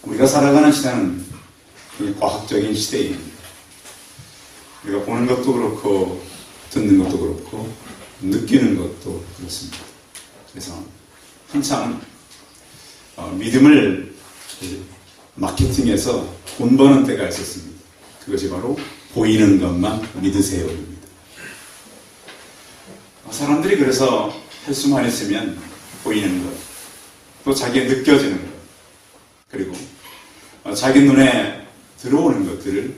우리가 살아가는 시대는 과학적인 시대입니다. 우리가 보는 것도 그렇고 듣는 것도 그렇고 느끼는 것도 그렇습니다. 그래서 한참 믿음을 마케팅해서 돈 버는 때가 있었습니다. 그것이 바로 보이는 것만 믿으세요입니다. 사람들이 그래서 할 수만 있으면 보이는 것, 또 자기의 느껴지는 것, 그리고 자기 눈에 들어오는 것들을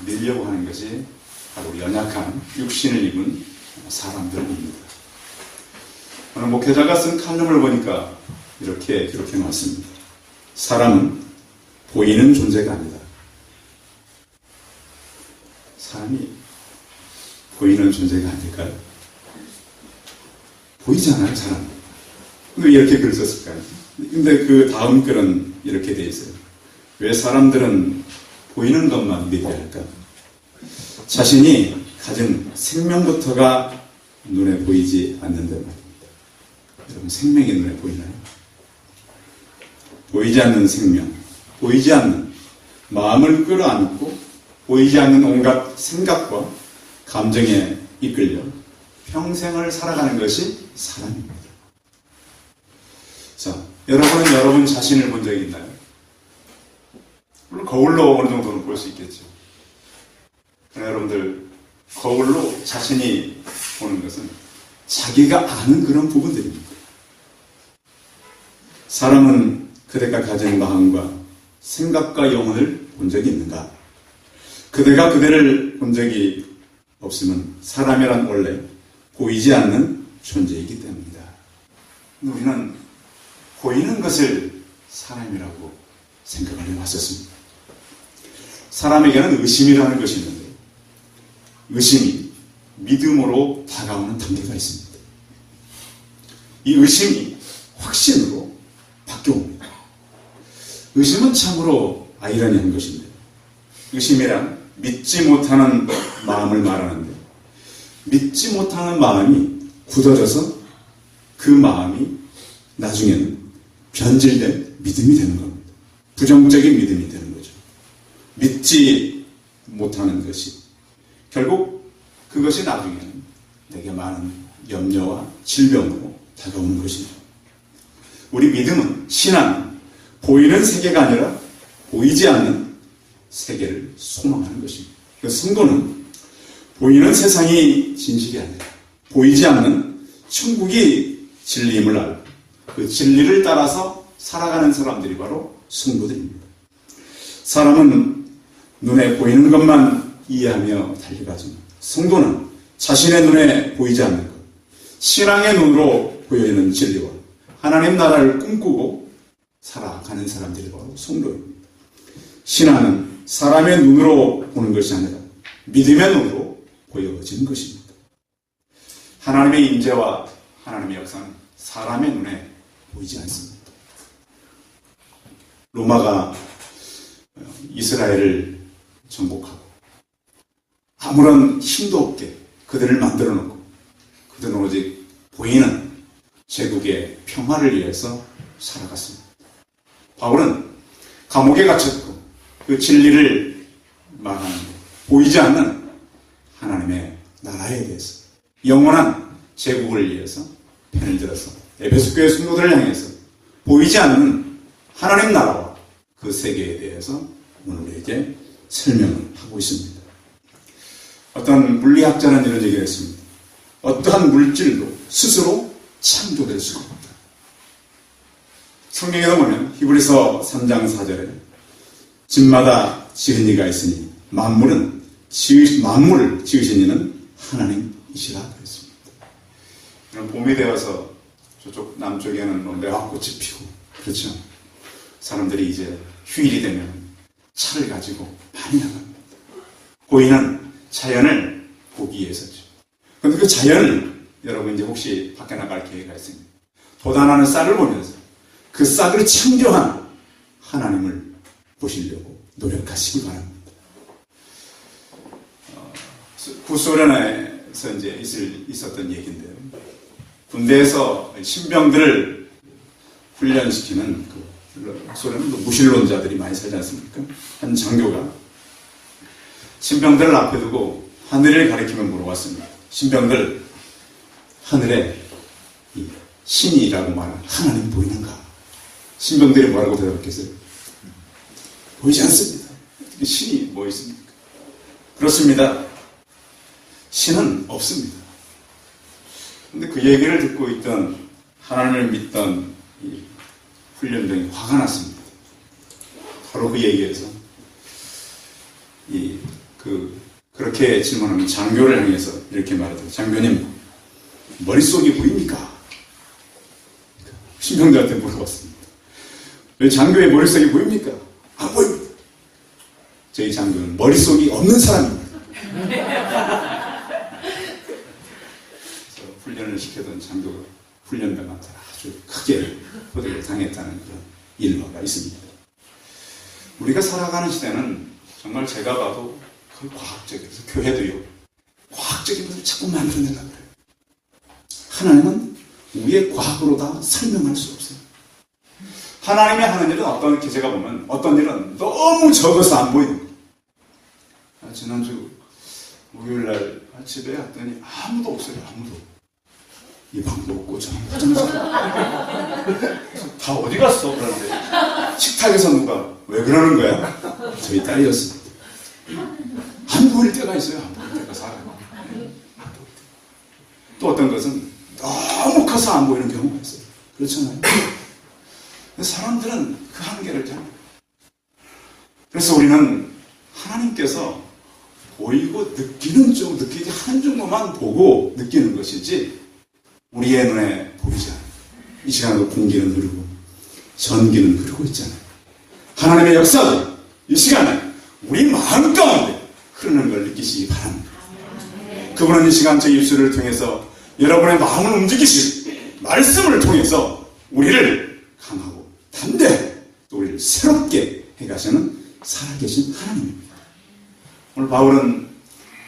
밀려고 하는 것이 바로 연약한 육신을 입은 사람들입니다. 오늘 목회자가 쓴 칼럼을 보니까 이렇게 기록해 놨습니다. 사람은 보이는 존재가 아니다. 사람이 보이는 존재가 아닐까요? 보이잖아요, 사람. 왜 이렇게 글을 썼을까요? 근데 그 다음 글은 이렇게 돼 있어요. 왜 사람들은 보이는 것만 믿어야 할까? 자신이 가진 생명부터가 눈에 보이지 않는단 말입니다. 여러분, 생명이 눈에 보이나요? 보이지 않는 생명, 보이지 않는 마음을 끌어안고 보이지 않는 온갖 생각과 감정에 이끌려 평생을 살아가는 것이 사람입니다. 자, 여러분은 여러분 자신을 본 적이 있나요? 물론 거울로 어느 정도는 볼 수 있겠죠. 그러나 여러분들, 거울로 자신이 보는 것은 자기가 아는 그런 부분들입니다. 사람은 그대가 가진 마음과 생각과 영혼을 본 적이 있는가? 그대가 그대를 본 적이 없으면 사람이란 원래 보이지 않는 존재이기 때문이다. 우리는 보이는 것을 사람이라고 생각을 해왔었습니다. 사람에게는 의심이라는 것이 있는데, 의심이 믿음으로 다가오는 단계가 있습니다. 이 의심이 확신으로 바뀌어옵니다. 의심은 참으로 아이러니한 것인데, 의심이란 믿지 못하는 마음을 말하는데, 믿지 못하는 마음이 굳어져서 그 마음이 나중에는 변질된 믿음이 되는 겁니다. 부정적인 믿음이 되는 거죠. 믿지 못하는 것이 결국 그것이 나중에는 내게 많은 염려와 질병으로 다가오는 것입니다. 우리 믿음은, 신앙은 보이는 세계가 아니라 보이지 않는 세계를 소망하는 것입니다. 그래서 성도는 보이는 세상이 진실이 아니라 보이지 않는 천국이 진리임을 알고 그 진리를 따라서 살아가는 사람들이 바로 성도들입니다. 사람은 눈에 보이는 것만 이해하며 달려가지만 성도는 자신의 눈에 보이지 않는 것, 신앙의 눈으로 보여지는 진리와 하나님 나라를 꿈꾸고 살아가는 사람들이 바로 성도입니다. 신앙은 사람의 눈으로 보는 것이 아니라 믿음의 눈으로 보여지는 것입니다. 하나님의 임재와 하나님의 역사는 사람의 눈에 보이지 않습니다. 로마가 이스라엘을 정복하고 아무런 힘도 없게 그들을 만들어 놓고 그들은 오직 보이는 제국의 평화를 위해서 살아갔습니다. 바울은 감옥에 갇혔고 그 진리를 말하는데 보이지 않는 하나님의 나라에 대해서 영원한 제국을 위해서 편을 들어서 에베소 교회 성도들을 향해서 보이지 않는 하나님 나라와 그 세계에 대해서 오늘 우리에게 설명을 하고 있습니다. 어떤 물리학자는 이런 얘기를 했습니다. 어떠한 물질도 스스로 창조될 수가 없다. 성경에도 보면 히브리서 3장 4절에 집마다 지은 이가 있으니 만물을 지으신 이는 하나님이시라 그랬습니다. 봄이 되어서 저쪽 남쪽에는 매화꽃이 피고 그렇죠. 사람들이 이제 휴일이 되면 차를 가지고 많이 나갑니다. 보이는 자연을 보기 위해서죠. 그런데 그 자연을 여러분 이제 혹시 밖에 나갈 기회가 있습니다. 돋아나는 싹을 보면서 그 싹을 창조한 하나님을 보시려고 노력하시기 바랍니다. 구소련에서 이제 있었던 얘기인데요. 군대에서 신병들을 훈련시키는 그 소련은 무신론자들이 많이 살지 않습니까? 한 장교가 신병들을 앞에 두고 하늘을 가리키며 물어봤습니다. 신병들, 하늘에 이 신이라고 말하는 하나님 보이는가? 신병들이 뭐라고 대답했겠어요? 보이지 않습니다. 신이 뭐 있습니까? 그렇습니다. 신은 없습니다. 근데 그 얘기를 듣고 있던 하나님을 믿던 이 훈련병이 화가 났습니다. 바로 그 얘기에서 그렇게 질문하는 장교를 향해서 이렇게 말하더라고요. 장교님, 머릿속이 보입니까? 신병들한테 물어봤습니다. 왜 장교의 머릿속이 보입니까? 안 보입니다. 저희 장교는 머릿속이 없는 사람입니다. 훈련을 시켜던 장교가 훈련병한테 아주 크게 호되게 당했다는 그런 일화가 있습니다. 우리가 살아가는 시대는 정말 제가 봐도 거의 과학적이어서 교회도요, 과학적인 것을 자꾸 만들어내려고 그래요. 하나님은 우리의 과학으로 다 설명할 수 없어요. 하나님이 하는 일은 어떤, 제가 보면 어떤 일은 너무 적어서 안 보이는 거예요. 지난주 목요일날 집에 왔더니 아무도 없어요. 아무도. 이 방도 없고 저 화장실 다 어디 갔어? 그런데 식탁에서 누가 왜 그러는 거야? 저희 딸이었습니다. 안 보일 때가 있어요. 안 보일 때가 살아요. 또 어떤 것은 너무 커서 안 보이는 경우가 있어요. 그렇잖아요. 사람들은 그 한계를 잘. 그래서 우리는 하나님께서 보이고 느끼는 쪽, 느끼지 하는 정도만 보고 느끼는 것이지 우리의 눈에 보이지 않아요. 이 시간에도 공기는 흐르고 전기는 흐르고 있잖아요. 하나님의 역사도 이 시간에 우리 마음 가운데 흐르는 걸 느끼시기 바랍니다. 그분은 이 시간 제 입술을 통해서 여러분의 마음을 움직이실 말씀을 통해서 우리를 강하고 담대하게 또 우리를 새롭게 해가시는 살아계신 하나님입니다. 오늘 바울은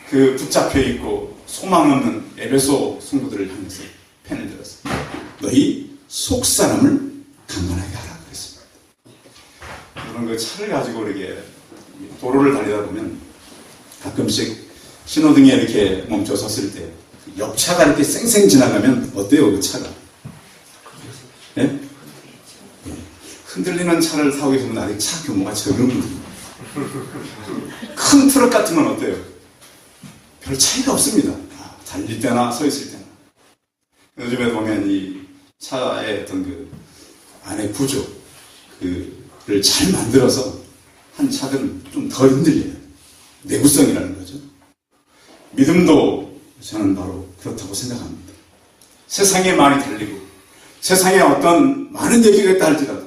그 붙잡혀 있고 소망 없는 에베소 성도들을 향해서 펜을 들었습니다. 너희 속사람을 강건하게 하라 그랬습니다. 여러분 그 차를 가지고 이렇게 도로를 달리다 보면 가끔씩 신호등에 이렇게 멈춰 섰을 때 옆차가 이렇게 쌩쌩 지나가면 어때요 그 차가? 네? 흔들리는 차를 타고 계시면 아직 차 규모가 적은 분들입니다. 큰 트럭 같은 건 어때요? 별 차이가 없습니다. 달릴 때나 서 있을 때나. 요즘에 보면 이 차의 어떤 그 안의 구조, 그를 잘 만들어서 한 차들은 좀 덜 흔들려요. 내구성이라는 거죠. 믿음도 저는 바로 그렇다고 생각합니다. 세상에 많이 달리고 세상에 어떤 많은 얘기가 있다 할지라도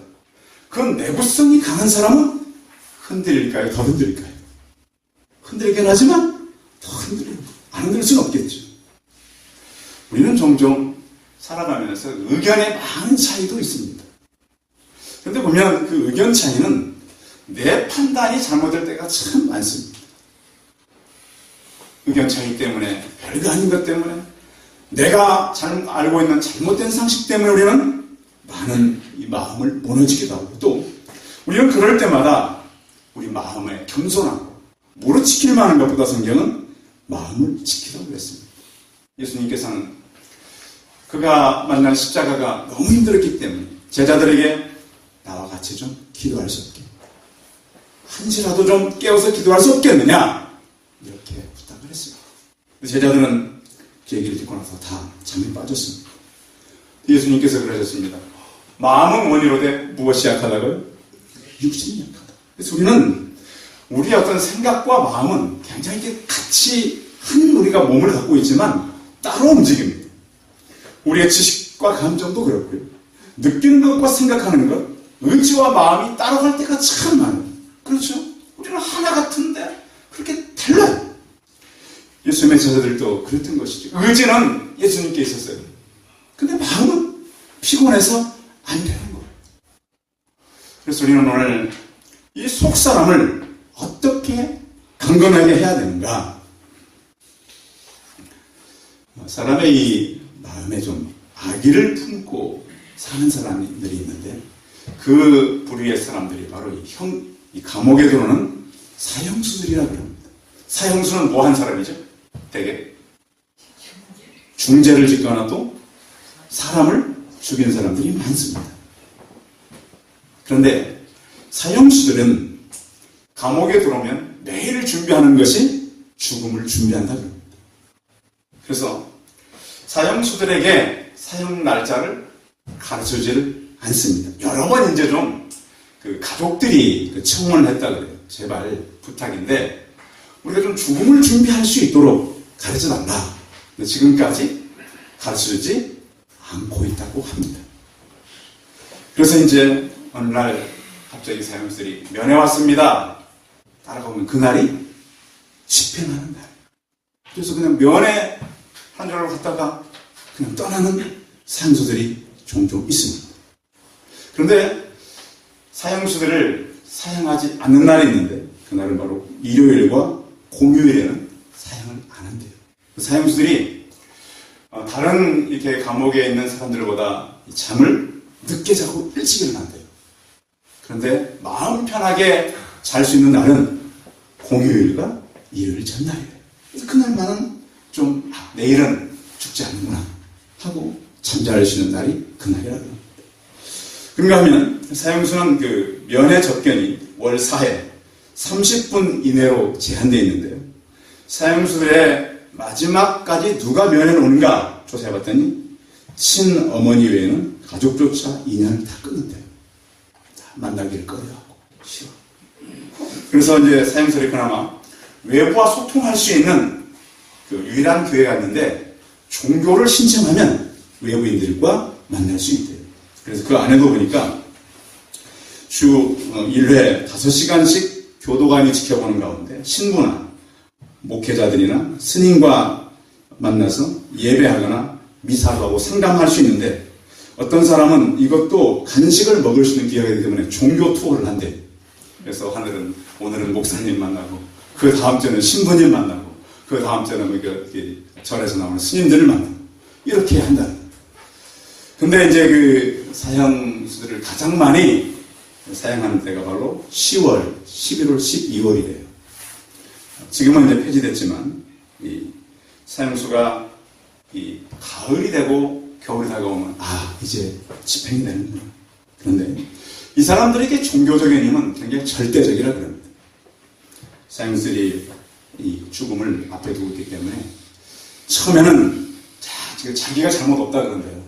그런 내구성이 강한 사람은 흔들릴까요? 더 흔들릴까요? 흔들리긴 하지만 더 흔들리고 안 흔들릴 수는 없겠죠. 우리는 종종 살아가면서 의견에 많은 차이도 있습니다. 그런데 보면 그 의견 차이는 내 판단이 잘못될 때가 참 많습니다. 의견 차이 때문에, 별거 아닌 것 때문에, 내가 잘 알고 있는 잘못된 상식 때문에 우리는 많은 이 마음을 무너지기도 하고, 또 우리는 그럴 때마다 우리 마음에 겸손하고 무릎 지킬 만한 것보다 성경은 마음을 지키라고 그랬습니다. 예수님께서는 그가 만난 십자가가 너무 힘들었기 때문에 제자들에게 나와 같이 좀 기도할 수 없게, 한시라도 좀 깨워서 기도할 수 없겠느냐 이렇게 부탁을 했습니다. 제자들은 그 얘기를 듣고 나서 다 잠이 빠졌습니다. 예수님께서 그러셨습니다. 마음은 원이로되 무엇이 약하다고요? 육신이 약하다. 그래서 우리는 우리의 어떤 생각과 마음은 굉장히 같이 한 우리가 몸을 갖고 있지만 따로 움직입니다. 우리의 지식과 감정도 그렇고요. 느끼는 것과 생각하는 것, 의지와 마음이 따라갈 때가 참 많아요. 그렇죠? 우리는 하나 같은데 그렇게 달라요. 예수님의 제자들도 그랬던 것이죠. 의지는 예수님께 있었어요. 근데 마음은 피곤해서 안 되는 거예요. 그래서 우리는 오늘 이 속사람을 어떻게 강건하게 해야 되는가? 사람의 이 마음에 좀 악의를 품고 사는 사람들이 있는데 그 부류의 사람들이 바로 이 감옥에 들어오는 사형수들이라고 합니다. 사형수는 뭐 한 사람이죠? 대개 중죄를 짓거나 또 사람을 죽인 사람들이 많습니다. 그런데 사형수들은 감옥에 들어오면 매일 준비하는 것이 죽음을 준비한다고 합니다. 그래서 사형수들에게 사형 날짜를 가르쳐주질 않습니다. 여러 번 이제 좀 그 가족들이 청원을 했다 그래요. 제발 부탁인데 우리가 좀 죽음을 준비할 수 있도록 가르쳐달라. 근데 지금까지 가르쳐주지 않고 있다고 합니다. 그래서 이제 어느 날 갑자기 사형수들이 면회 왔습니다. 따라가보면 그날이 집행하는 날. 그래서 그냥 면회 한 줄 알고 갔다가 그냥 떠나는 사형수들이 종종 있습니다. 그런데 사형수들을 사형하지 않는 날이 있는데 그날은 바로 일요일과 공휴일에는 사형을 안 한대요. 사형수들이 다른 이렇게 감옥에 있는 사람들보다 잠을 늦게 자고 일찍 일어난대요. 그런데 마음 편하게 잘 수 있는 날은 공휴일과 일요일 전날이에요. 그날만은 좀 내일은 죽지 않는구나 하고 잠잘 수 있는 날이 그날이라고 합니다. 그런가 하면 사형수는 그 면회 접견이 월 4회 30분 이내로 제한되어 있는데요. 사형수들의 마지막까지 누가 면회를 오는가 조사해봤더니 친어머니 외에는 가족조차 인연을 다 끊는데요. 다 만나기를 꺼려하고 싫어. 그래서 이제 사형수들이 그나마 외부와 소통할 수 있는 그 유일한 교회가 있는데 종교를 신청하면 외부인들과 만날 수 있대요. 그래서 그 안에도 보니까 주 1회 5시간씩 교도관이 지켜보는 가운데 신부나 목회자들이나 스님과 만나서 예배하거나 미사도 하고 상담할 수 있는데 어떤 사람은 이것도 간식을 먹을 수 있는 기회가 되기 때문에 종교 투어를 한대요. 그래서 오늘은 목사님 만나고 그 다음 주에는 신부님 만나고 그 다음 주에는 절에서 나오는 스님들을 만나고 이렇게 한다. 근데 이제 그 사형수들을 가장 많이 사용하는 때가 바로 10월, 11월, 12월이래요. 지금은 이제 폐지됐지만 이 사형수가 이 가을이 되고 겨울이 다가오면 이제 집행이 되는구나. 그런데 이 사람들에게 종교적인 힘은 굉장히 절대적이라 그럽니다. 사형수들이 이 죽음을 앞에 두고 있기 때문에 처음에는 자기가 잘못 없다 그런데요.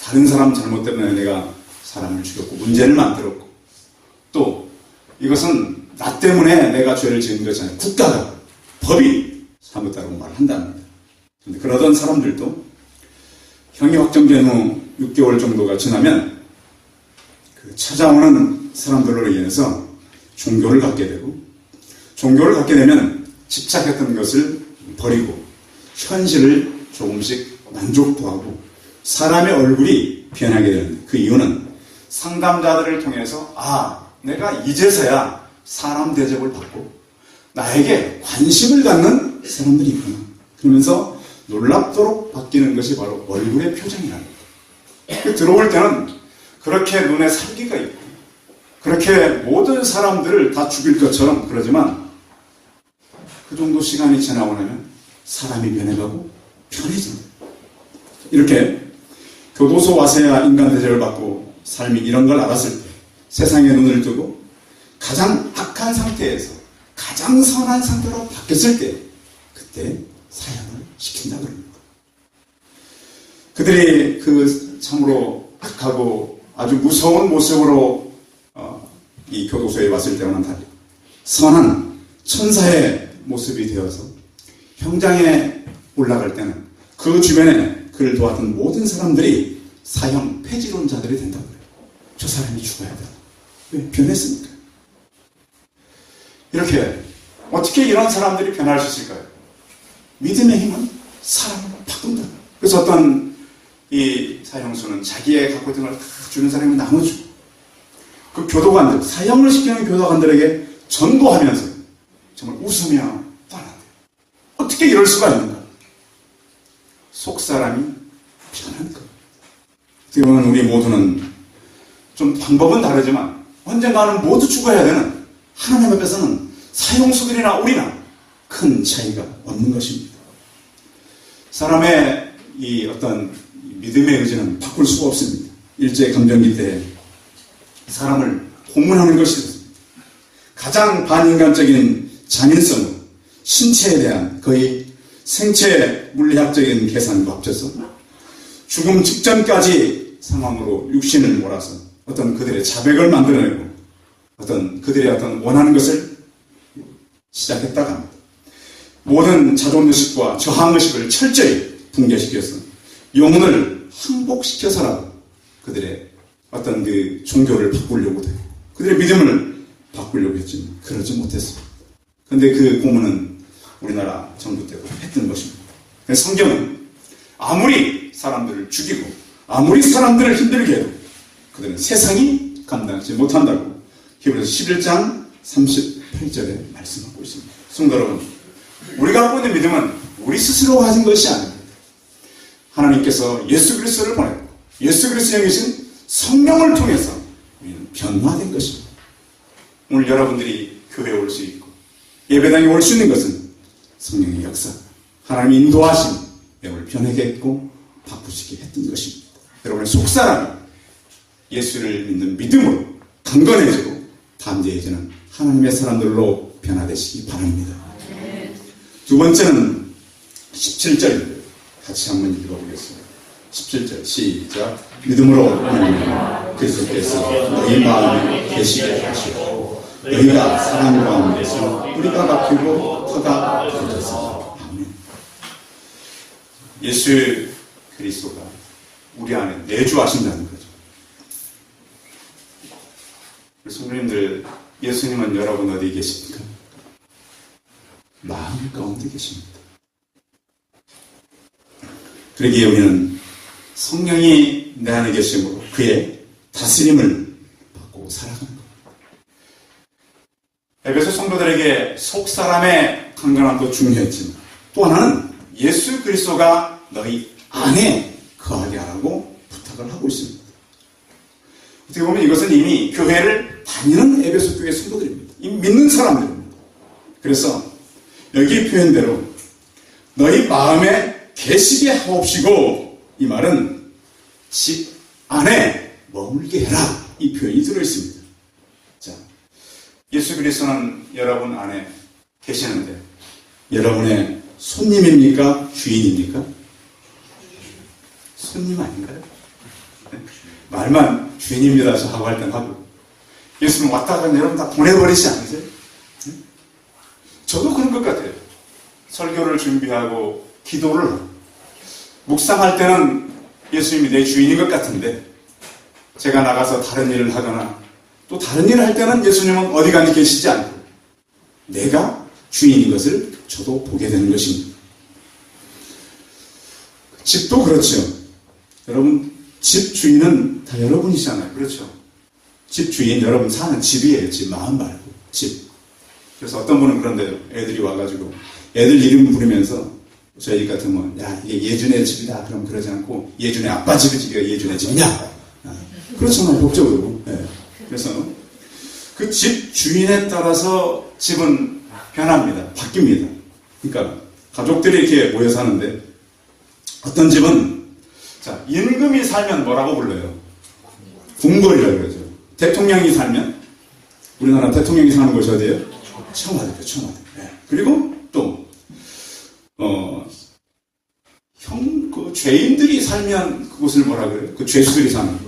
다른 사람 잘못 때문에 내가 사람을 죽였고 문제를 만들었고 또 이것은 나 때문에 내가 죄를 지은 것이 아니라 국가가 법이 잘못다라고 말한답니다. 그런데 그러던 사람들도 형이 확정된 후 6개월 정도가 지나면 그 찾아오는 사람들로 인해서 종교를 갖게 되고 종교를 갖게 되면 집착했던 것을 버리고 현실을 조금씩 만족도 하고 사람의 얼굴이 변하게 되는 그 이유는 상담자들을 통해서 내가 이제서야 사람 대접을 받고 나에게 관심을 갖는 사람들이 있구나. 그러면서 놀랍도록 바뀌는 것이 바로 얼굴의 표정이랍니다. 들어올 때는 그렇게 눈에 살기가 있고 그렇게 모든 사람들을 다 죽일 것처럼 그러지만 그 정도 시간이 지나고 나면 사람이 변해가고 편해진다. 이렇게 교도소 와서야 인간 대접을 받고 삶이 이런 걸 알았을 때 세상에 눈을 뜨고 가장 악한 상태에서 가장 선한 상태로 바뀌었을 때 그때 사형을 시킨다고 합니다. 그들이 그 참으로 악하고 아주 무서운 모습으로 이 교도소에 왔을 때와는 달리 선한 천사의 모습이 되어서 형장에 올라갈 때는 그 주변에 그를 도왔던 모든 사람들이 사형 폐지론자들이 된다고 그래요. 저 사람이 죽어야 된다. 왜? 변했으니까. 이렇게 어떻게 이런 사람들이 변할 수 있을까요? 믿음의 힘은 사람을 바꾼다. 그래서 어떤 이 사형수는 자기의 갖고 있던 걸 다 주는 사람이 나눠주고 그 교도관들, 사형을 시키는 교도관들에게 전도하면서 정말 웃으며 떠난대요. 어떻게 이럴 수가 있는가? 속사람이 변한 것. 어떻게 보면 우리 모두는 좀 방법은 다르지만 언젠가는 모두 죽어야 되는 하나님 앞에서는 사형수들이나 우리나 큰 차이가 없는 것입니다. 사람의 이 어떤 믿음의 의지는 바꿀 수가 없습니다. 일제감정기 때 사람을 고문하는 것이 있습니다. 가장 반인간적인 잔인성으로 신체에 대한 거의 생체 물리학적인 계산과 합쳐서 죽음 직전까지 상황으로 육신을 몰아서 어떤 그들의 자백을 만들어내고 어떤 그들의 어떤 원하는 것을 시작했다고 합니다. 모든 자존의식과 저항의식을 철저히 붕괴시켜서 영혼을 항복시켜서라도 그들의 어떤 그 종교를 바꾸려고 해요. 그들의 믿음을 바꾸려고 했지만 그러지 못했습니다. 그런데 그 고문은 우리나라 정부 때도 했던 것입니다. 성경은 아무리 사람들을 죽이고 아무리 사람들을 힘들게 해도 그들은 세상이 감당하지 못한다고 히브리서 11장 38절에 말씀하고 있습니다. 성도 여러분, 우리가 갖고 있는 믿음은 우리 스스로 가진 것이 아닙니다. 하나님께서 예수 그리스도를 보냈고 예수 그리스도의 영이신 성령을 통해서 우리는 변화된 것입니다. 오늘 여러분들이 교회에 올 수 있고 예배당에 올 수 있는 것은 성령의 역사, 하나님의 인도하심, 여러분을 변하게 했고 바꾸시게 했던 것입니다. 여러분의 속사람이 예수를 믿는 믿음으로 강건해지고 담대해지는 하나님의 사람들로 변화되시기 바랍니다. 두 번째는 17절입니다. 같이 한번 읽어보겠습니다. 17절 시작. 믿음으로 그리스도께서 너희 마음에 계시게 하시고 너희가 사랑 가운데서 뿌리가 박히고 터가 터져서. 아멘. 예수 그리스도가 우리 안에 내주하신다는 거죠. 성도님들, 예수님은 여러분 어디 계십니까? 마음 가운데 계십니다. 그러기에 우리는 성령이 내 안에 계심으로 그의 다스림을 받고 살아가는 겁니다. 에베소 성도들에게 속사람의 강건함도 중요했지만 또 하나는 예수 그리스도가 너희 안에 거하게 하라고 부탁을 하고 있습니다. 어떻게 보면 이것은 이미 교회를 다니는 에베소 교회 성도들입니다. 이미 믿는 사람들입니다. 그래서 여기 표현대로 너희 마음에 계시게 하옵시고, 이 말은 집 안에 머물게 해라, 이 표현이 들어있습니다. 자, 예수 그리스도는 여러분 안에 계시는데 여러분의 손님입니까? 주인입니까? 손님 아닌가요? 네? 말만 주인입니다 하고 할 땐 하고 예수님 왔다 가면 여러분 다 보내버리지 않으세요? 네? 저도 그런 것 같아요. 설교를 준비하고 기도를 하고 묵상할 때는 예수님이 내 주인인 것 같은데 제가 나가서 다른 일을 하거나 또 다른 일을 할 때는 예수님은 어디 가니 계시지 않고 내가 주인인 것을 저도 보게 되는 것입니다. 집도 그렇죠. 여러분, 집 주인은 다 여러분이잖아요. 그렇죠. 집 주인, 여러분 사는 집이에요. 집, 마음 말고 집. 그래서 어떤 분은 그런데요, 애들이 와가지고 애들 이름 부르면서 저희 집 같으면 야, 이게 예준의 집이다 그럼 그러지 않고 예준의 아빠 집이지가 예준의 집이냐, 그렇잖아요. 복잡으로. 네. 그래서 그 집 주인에 따라서 집은 변합니다. 바뀝니다. 그러니까 가족들이 이렇게 모여 사는데 어떤 집은 자, 임금이 살면 뭐라고 불러요? 궁궐이라고 그러죠. 대통령이 살면, 우리나라 대통령이 사는 곳이 어디예요? 청와대죠. 청와대. 네. 그리고 또 그 죄인들이 살면 그곳을 뭐라 그래요? 그 죄수들이 사는 거.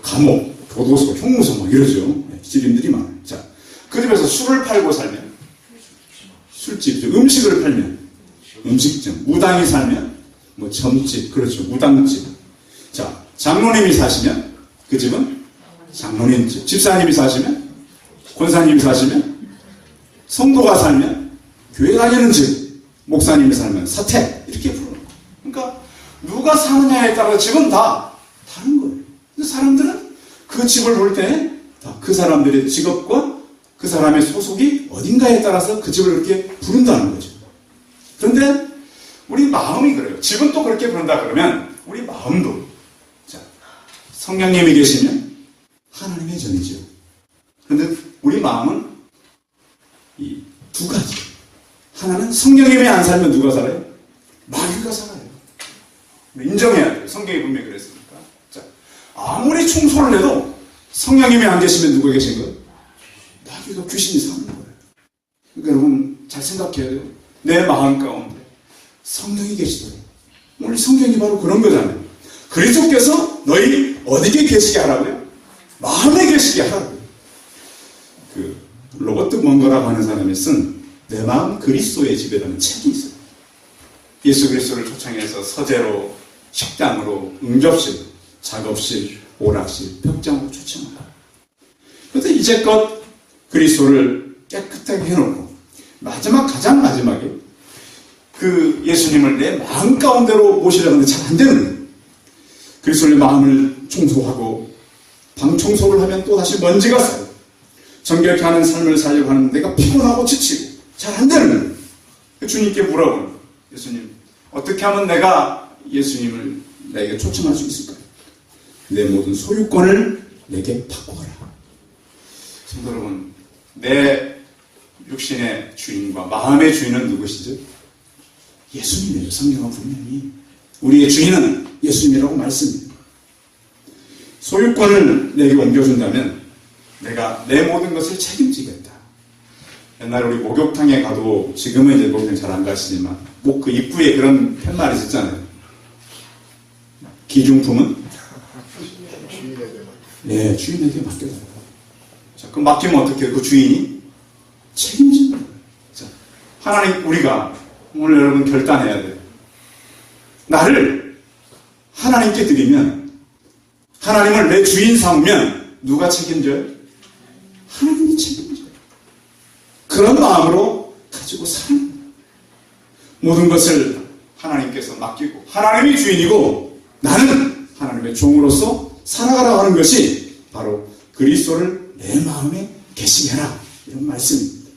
감옥, 교도소, 형무소 뭐 이러죠. 네. 집인들이 많아요. 자, 그 집에서 술을 팔고 살면 술집이죠. 음식을 팔면 음식점. 무당이 살면 뭐 점집, 그렇죠. 무당집. 자, 장로님이 사시면 그 집은 장로님집. 집사님이 사시면, 권사님이 사시면, 성도가 살면 교회 다니는 집. 목사님이 살면 사택. 이렇게 부르는 거예요. 그러니까 누가 사느냐에 따라 집은 다 다른 거예요. 근데 사람들은 그 집을 볼 때 다 그 사람들의 직업과 그 사람의 소속이 어딘가에 따라서 그 집을 그렇게 부른다는 거죠. 그런데 우리 마음이 그래요. 집은 또 그렇게 부른다 그러면 우리 마음도, 자, 성령님이 계시면 하나님의 전이죠. 그런데 우리 마음은 이 두 가지. 하나는 성령님이 안 살면 누가 살아요? 마귀가 살아요. 인정해야 돼요. 성경이 분명히 그랬으니까. 자, 아무리 충소를 해도 성령님이 안 계시면 누가 계신 거예요? 마귀가 귀신이 사는 거예요. 그러니까 여러분 잘 생각해야 돼요. 내 마음 가운데 성령이 계시도록. 오늘 성경이 바로 그런 거잖아요. 그리스도께서 너희 어디에 계시게 하라고요? 마음에 계시게 하라고요. 그 로버트 먼거라고 하는 사람이 쓴 내 마음 그리스도의 집이라는 책이 있어요. 예수 그리스도를 초청해서 서재로, 식당으로, 응접실, 작업실, 오락실, 벽장으로 초청한다. 그래서 이제껏 그리스도를 깨끗하게 해놓고 가장 마지막에 그 예수님을 내 마음 가운데로 모시려고 하는데 잘 안 되는 거예요. 그리스도의 마음을 청소하고 방 청소를 하면 또다시 먼지가 쌓여요. 정결케 하는 삶을 살려고 하는 내가 피곤하고 지치고 잘 안 되는 거예요. 주님께 물어보는 예수님, 어떻게 하면 내가 예수님을 내게 초청할 수 있을까요? 내 모든 소유권을 내게 바꾸어라. 성도 여러분, 내 육신의 주인과 마음의 주인은 누구시죠? 예수님이에요. 성경은 분명히 우리의 주인은 예수님이라고 말씀해요. 소유권을 내게 옮겨준다면 내가 내 모든 것을 책임지겠다. 옛날에 우리 목욕탕에 가도 지금은 이제 목욕탕 잘 안 가시지만 꼭 그 입구에 그런 팻말이 있었잖아요. 기중품은 주인에게 맡겨달라. 자, 그럼 맡기면 어떻게 해요? 그 주인이 책임지는 거예요. 자, 하나님, 우리가 오늘 여러분 결단해야 돼요. 나를 하나님께 드리면, 하나님을 내 주인 삼으면 누가 책임져요? 하나님이 책임져요. 그런 마음으로 가지고 사는 거예요. 모든 것을 하나님께서 맡기고 하나님이 주인이고 나는 하나님의 종으로서 살아가라고 하는 것이 바로 그리스도를 내 마음에 계시게 해라, 이런 말씀입니다.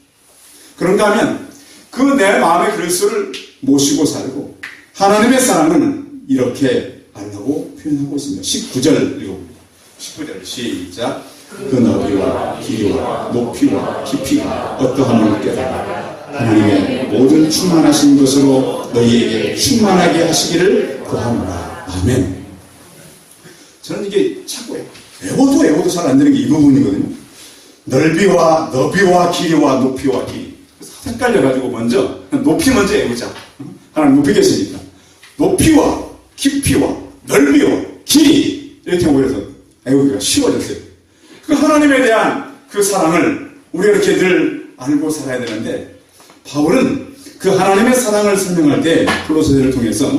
그런가 하면 그 내 마음의 그리스도를 모시고 살고 하나님의 사랑은 이렇게 알라고 표현하고 있습니다. 19절 읽어봅니다. 19절 시작. 그 너비와 길이와 높이와 깊이가 어떠함을 깨달아 하나님의 모든 충만하신 것으로 너희에게 충만하게 하시기를 구하노라. 아멘. 저는 이게 자꾸 외워도 잘 안 되는 게 이 부분이거든요. 넓이와 너비와 길이와 높이와 길이. 그래서 헷갈려가지고 먼저 높이 먼저 외우자. 하나님 높이 계시니까 높이와 깊이와 넓이와 길이 이렇게 오해서 외우기가 쉬워졌어요. 그 하나님에 대한 그 사랑을 우리가 이렇게 늘 알고 살아야 되는데, 바울은 그 하나님의 사랑을 설명할 때 골로새서를 통해서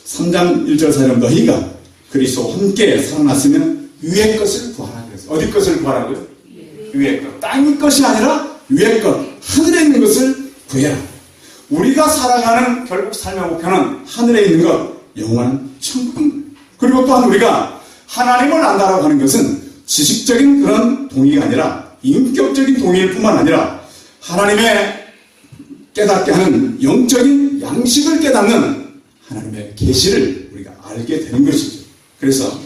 3장 1절 사령 너희가 그리스도와 함께 살아났으면 위의 것을 구하라 그랬어요. 어디 것을 구하라고요? 위의 것. 땅의 것이 아니라 위의 것, 하늘에 있는 것을 구해라. 우리가 살아가는 결국 삶의 목표는 하늘에 있는 것, 영원한 천국. 그리고 또한 우리가 하나님을 안다라고 하는 것은 지식적인 그런 동의가 아니라 인격적인 동의일 뿐만 아니라 하나님의 깨닫게 하는 영적인 양식을 깨닫는 하나님의 계시를 우리가 알게 되는 것이죠. 그래서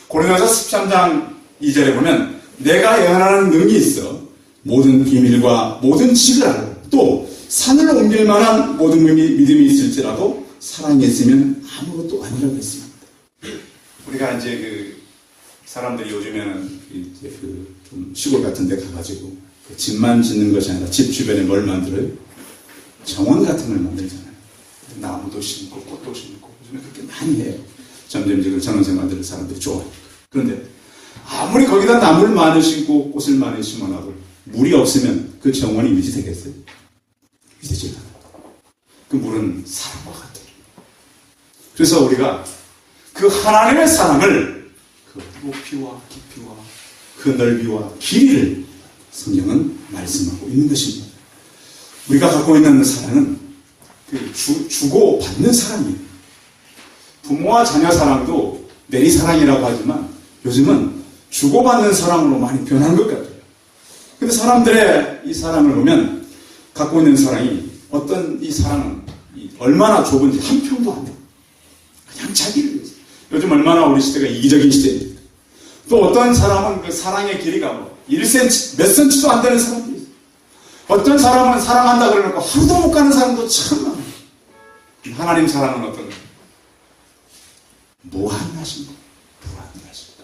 고린도서 13장 2절에 보면 내가 예언하는 능이 있어 모든 비밀과 모든 지식을 알고 또 산을 옮길 만한 모든 믿음이 있을지라도 사랑이 있으면 아무것도 아니라고 했습니다. 우리가 이제 그 사람들이 요즘에는 이제 그 좀 시골 같은 데 가가지고 그 집만 짓는 것이 아니라 집 주변에 뭘 만들어요? 정원 같은 걸 만들잖아요. 나무도 심고 꽃도 심고 요즘에 그렇게 많이 해요. 점점 이제 정원 생활들을 사람들이 좋아해요. 그런데 아무리 거기다 나무를 많이 심고 꽃을 많이 심어놔도 물이 없으면 그 정원이 유지되겠어요? 유지되지 않아요. 그 물은 사랑과 같아요. 그래서 우리가 그 하나님의 사랑을 그 높이와 깊이와 그 넓이와 길이를 성경은 말씀하고 있는 것입니다. 우리가 갖고 있는 사랑은 그 주고 받는 사랑이에요. 부모와 자녀 사랑도 내리사랑이라고 하지만 요즘은 주고받는 사랑으로 많이 변한 것 같아요. 근데 사람들의 이 사랑을 보면 갖고 있는 사랑이 어떤 이 사랑은 얼마나 좁은지 한 평도 안 돼요. 그냥 자기를 위해서. 요즘 얼마나 우리 시대가 이기적인 시대입니까? 또 어떤 사람은 그 사랑의 길이가 뭐 1cm, 몇 cm도 안 되는 사람도 있어요. 어떤 사람은 사랑한다 그러놓고 하루도 못 가는 사람도 참 많아요. 하나님 사랑은 어떤가? 무한하신 거. 무한하신 거.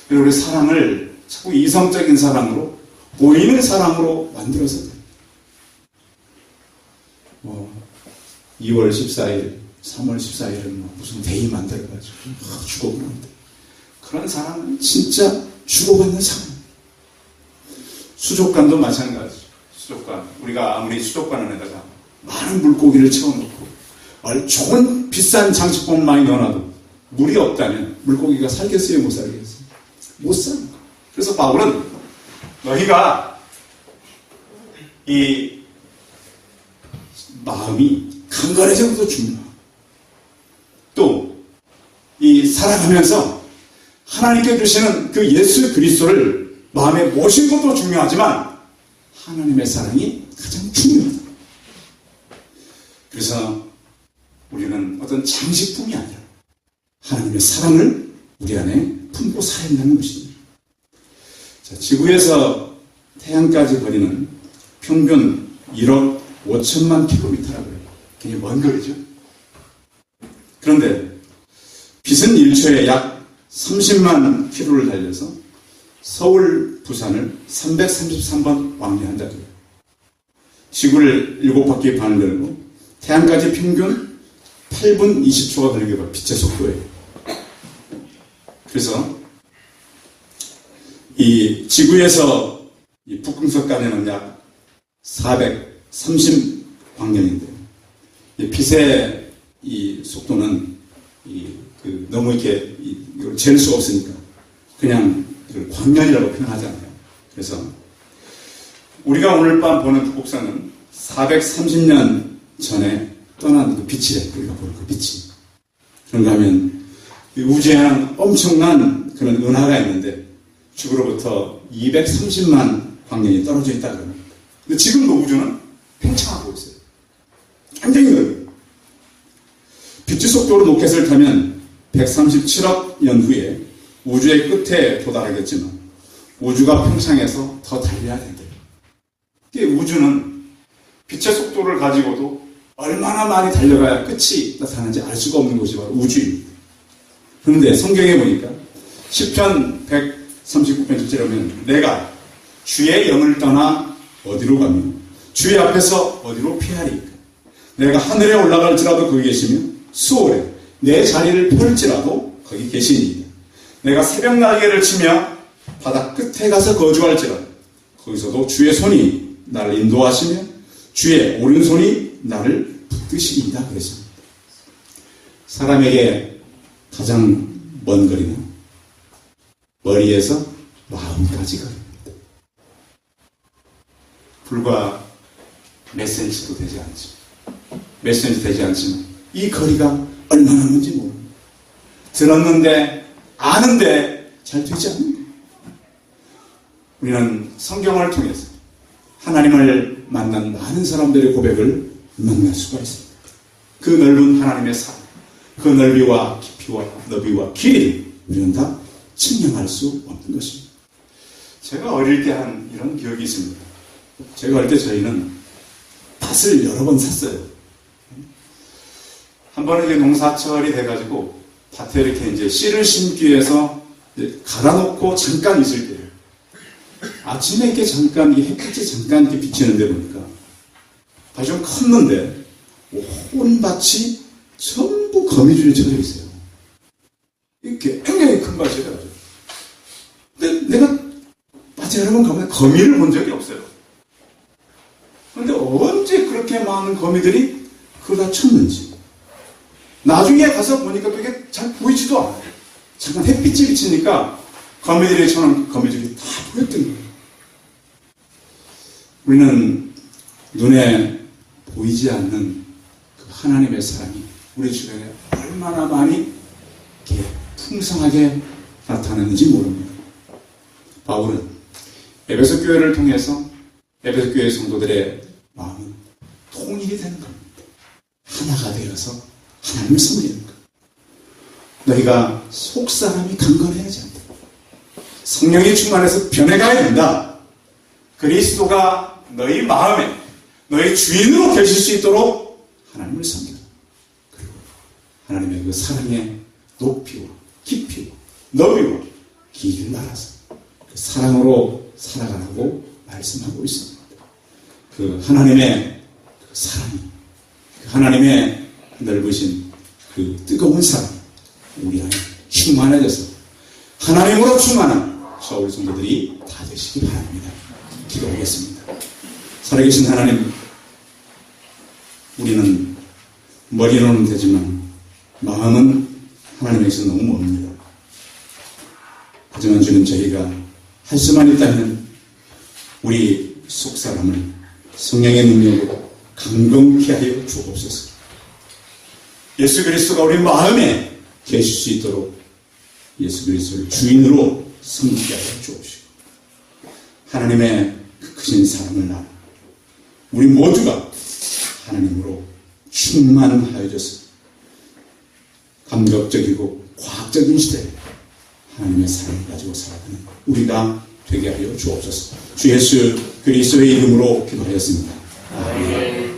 그리고 우리 사랑을 자꾸 이성적인 사랑으로, 보이는 사랑으로 만들어서 돼요. 2월 14일, 3월 14일은 무슨 데이 만들어가지고 주고받는데, 그런 사랑은 진짜 주고받는 사랑. 수족관도 마찬가지죠. 수족관. 우리가 아무리 수족관 안에다가 많은 물고기를 채워놓고 좋은 비싼 장식품 많이 넣어놔도 물이 없다면 물고기가 살겠어요? 못 살겠어요? 못 사는 거예요. 그래서 바울은 너희가 이 마음이 강건해지는 것도 중요하고, 또 이 살아가면서 하나님께 주시는 그 예수 그리스도를 마음에 모신 것도 중요하지만 하나님의 사랑이 가장 중요하다. 그래서 우리는 어떤 장식품이 아니라 하나님의 사랑을 우리 안에 품고 살아야 한다는 것입니다. 자, 지구에서 태양까지 거리는 평균 1억 5천만 킬로미터라고 해요. 굉장히 먼 거리죠. 그런데 빛은 1초에 약 30만 킬로를 달려서 서울, 부산을 333번 왕래한다고 해요. 지구를 7바퀴 반을 돌고 태양까지 평균 8분 20초가 걸리게 봐. 빛의 속도예요. 그래서 이 지구에서 이 북극성까지는 약 430광년인데, 빛의 이 속도는 너무 이렇게 이걸 잴 수 없으니까 그냥 이걸 광년이라고 표현하잖아요. 그래서 우리가 오늘 밤 보는 북극성은 430년 전에 떠난 그 빛이래. 우리가 보는 그 빛이. 그런가 하면 우주에는 엄청난 그런 은하가 있는데 지구로부터 230만 광년이 떨어져 있다 그럽니다. 근데 지금도 우주는 팽창하고 있어요. 굉장히 넓어요. 빛의 속도로 로켓을 타면 137억 년 후에 우주의 끝에 도달하겠지만 우주가 팽창해서 더 달려야 된대요. 우주는 빛의 속도를 가지고도 얼마나 많이 달려가야 끝이 나타나는지 알 수가 없는 곳이 바로 우주입니다. 그런데 성경에 보니까 시편 139편 7절에 보면 내가 주의 영을 떠나 어디로 가며 주의 앞에서 어디로 피하리까? 내가 하늘에 올라갈지라도 거기 계시며 수월에 내 자리를 펼지라도 거기 계시니이다. 내가 새벽 날개를 치며 바다 끝에 가서 거주할지라도 거기서도 주의 손이 나를 인도하시며 주의 오른손이 나를 붙드시리이다 그랬습니다. 사람에게 가장 먼 거리는 머리에서 마음까지 거리입니다. 불과 몇 센치도 되지 않죠. 몇 센치 되지 않지만 이 거리가 얼마나 먼지 모릅니다. 들었는데 아는데 잘 되지 않는 거예요. 우리는 성경을 통해서 하나님을 만난 많은 사람들의 고백을 만날 수가 있습니다. 그 넓은 하나님의 사랑, 그 넓이와 깊이와 너비와 길이를 우리는 다 측량할 수 없는 것입니다. 제가 어릴 때 한 이런 기억이 있습니다. 제가 어릴 때 저희는 밭을 여러 번 샀어요. 한 번은 이제 농사철이 돼가지고 밭에 이렇게 이제 씨를 심기 위해서 갈아놓고 잠깐 있을 때예요. 아침에 이렇게 잠깐 이 햇빛이 잠깐 이렇게 비치는데 보니까 밭이 좀 컸는데 온 밭이 전부 거미줄이 쳐져 있어요. 이렇게 굉장히 큰 밭이라. 근데 내가 밭에 여러 번 가면 거미를 본 적이 없어요. 그런데 언제 그렇게 많은 거미들이 그걸 다 쳤는지. 나중에 가서 보니까 그게 잘 보이지도 않아요. 잠깐 햇빛이 비치니까 거미들이 쳐놓은 거미줄이 다 보였던 거예요. 우리는 눈에 보이지 않는 그 하나님의 사랑이 우리 주변에 얼마나 많이 이렇게 풍성하게 나타나는지 모릅니다. 바울은 에베소 교회를 통해서 에베소 교회 성도들의 마음은 통일이 되는 겁니다. 하나가 되어서 하나님을 섬기는 것. 너희가 속사람이 강건해야지 한다. 성령이 충만해서 변해가야 된다. 그리스도가 너희 마음에 너희 주인으로 계실 수 있도록 하나님을 섬기라. 그리고 하나님의 그 사랑의 높이와 깊이와 너비와 길이를 알아서 그 사랑으로 살아가라고 말씀하고 있습니다. 그 하나님의 그 사랑이, 그 하나님의 넓으신 그 뜨거운 사랑, 우리 안에 충만해져서 하나님으로 충만한 서울 성도들이 다 되시기 바랍니다. 기도하겠습니다. 살아계신 하나님, 우리는 머리로는 되지만 마음은 하나님에게서 너무 멉니다. 하지만 주님, 저희가 할 수만 있다면 우리 속사람을 성령의 능력으로 강건케 하여 주옵소서. 예수 그리스도가 우리 마음에 계실 수 있도록 예수 그리스도를 주인으로 섬기게 하여 주옵시고, 하나님의 그 크신 사랑을 나누 우리 모두가 하나님으로 충만하여져서 감격적이고 과학적인 시대에 하나님의 사랑을 가지고 살아가는 우리가 되게 하여 주옵소서. 주 예수 그리스도의 이름으로 기도하였습니다. 아멘.